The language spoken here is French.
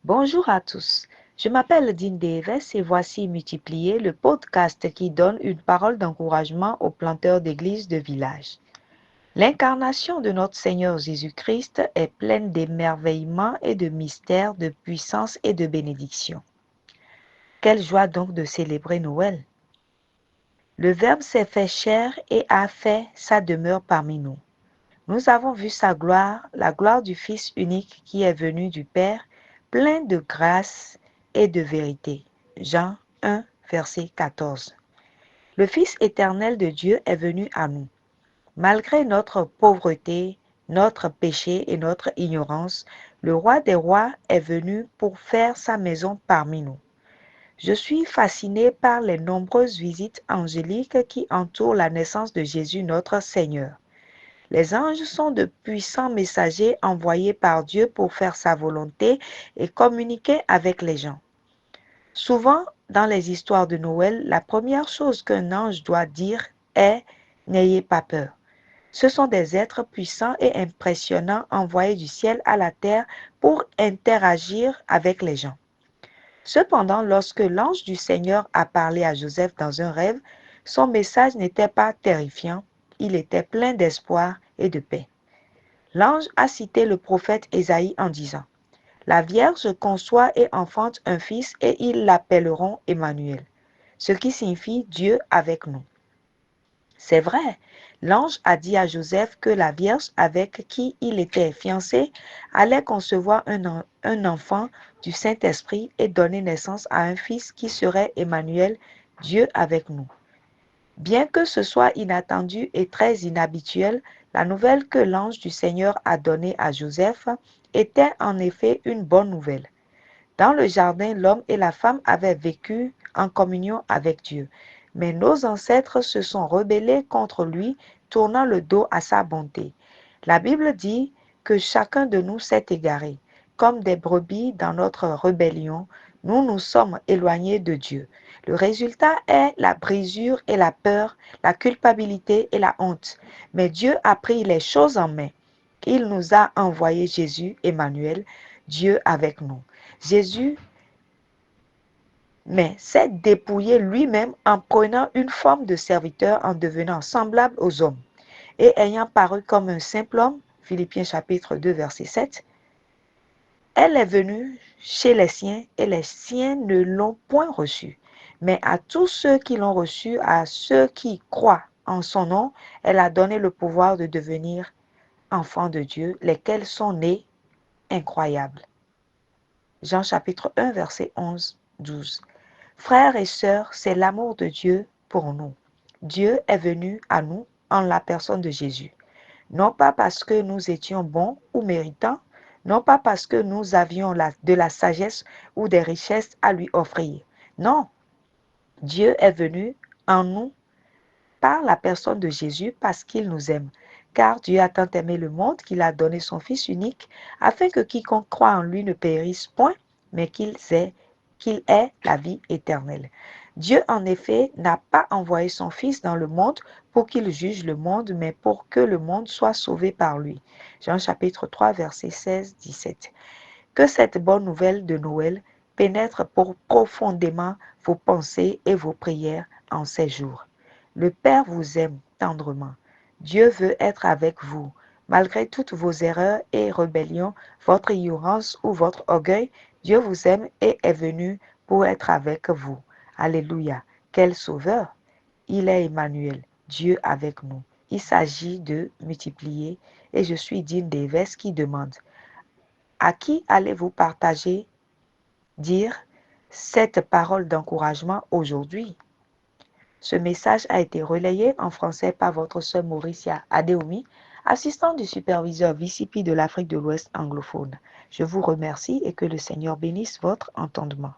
Bonjour à tous, je m'appelle Dean Davis et voici Multiplier, le podcast qui donne une parole d'encouragement aux planteurs d'églises de village. L'incarnation de notre Seigneur Jésus-Christ est pleine d'émerveillement et de mystères, de puissance et de bénédiction. Quelle joie donc de célébrer Noël! Le Verbe s'est fait chair et a fait sa demeure parmi nous. Nous avons vu sa gloire, la gloire du Fils unique qui est venu du Père, plein de grâce et de vérité. Jean 1, verset 14. Le Fils éternel de Dieu est venu à nous. Malgré notre pauvreté, notre péché et notre ignorance, le Roi des rois est venu pour faire sa maison parmi nous. Je suis fasciné par les nombreuses visites angéliques qui entourent la naissance de Jésus notre Seigneur. Les anges sont de puissants messagers envoyés par Dieu pour faire sa volonté et communiquer avec les gens. Souvent, dans les histoires de Noël, la première chose qu'un ange doit dire est « N'ayez pas peur ». Ce sont des êtres puissants et impressionnants envoyés du ciel à la terre pour interagir avec les gens. Cependant, lorsque l'ange du Seigneur a parlé à Joseph dans un rêve, son message n'était pas terrifiant, il était plein d'espoir et de paix. L'ange a cité le prophète Ésaïe en disant « La Vierge conçoit et enfante un fils et ils l'appelleront Emmanuel », ce qui signifie Dieu avec nous. C'est vrai, l'ange a dit à Joseph que la Vierge avec qui il était fiancé allait concevoir un enfant du Saint-Esprit et donner naissance à un fils qui serait Emmanuel, Dieu avec nous. Bien que ce soit inattendu et très inhabituel, la nouvelle que l'ange du Seigneur a donnée à Joseph était en effet une bonne nouvelle. Dans le jardin, l'homme et la femme avaient vécu en communion avec Dieu. Mais nos ancêtres se sont rebellés contre lui, tournant le dos à sa bonté. La Bible dit que chacun de nous s'est égaré. Comme des brebis dans notre rébellion, nous nous sommes éloignés de Dieu. Le résultat est la brisure et la peur, la culpabilité et la honte. Mais Dieu a pris les choses en main. Il nous a envoyé Jésus, Emmanuel, Dieu avec nous. Jésus s'est dépouillé lui-même en prenant une forme de serviteur, en devenant semblable aux hommes. Et ayant paru comme un simple homme, Philippiens chapitre 2, verset 7, elle est venue chez les siens et les siens ne l'ont point reçue. Mais à tous ceux qui l'ont reçue, à ceux qui croient en son nom, elle a donné le pouvoir de devenir enfants de Dieu, lesquels sont nés incroyables. Jean chapitre 1, verset 11-12. Frères et sœurs, c'est l'amour de Dieu pour nous. Dieu est venu à nous en la personne de Jésus. Non pas parce que nous étions bons ou méritants, non pas parce que nous avions de la sagesse ou des richesses à lui offrir. Non, Dieu est venu en nous par la personne de Jésus parce qu'il nous aime. Car Dieu a tant aimé le monde qu'il a donné son Fils unique afin que quiconque croit en lui ne périsse point, mais qu'il ait la vie éternelle. Dieu, en effet, n'a pas envoyé son Fils dans le monde pour qu'il juge le monde, mais pour que le monde soit sauvé par lui. Jean chapitre 3, versets 16-17. Que cette bonne nouvelle de Noël pénètre profondément vos pensées et vos prières en ces jours. Le Père vous aime tendrement. Dieu veut être avec vous. Malgré toutes vos erreurs et rébellions, votre ignorance ou votre orgueil, Dieu vous aime et est venu pour être avec vous. Alléluia. Quel sauveur! Il est Emmanuel, Dieu avec nous. Il s'agit de multiplier et je suis Dean Davis qui demande à qui allez-vous dire cette parole d'encouragement aujourd'hui? Ce message a été relayé en français par votre sœur Mauricia Adeomi, assistante du superviseur VCP de l'Afrique de l'Ouest anglophone. Je vous remercie et que le Seigneur bénisse votre entendement.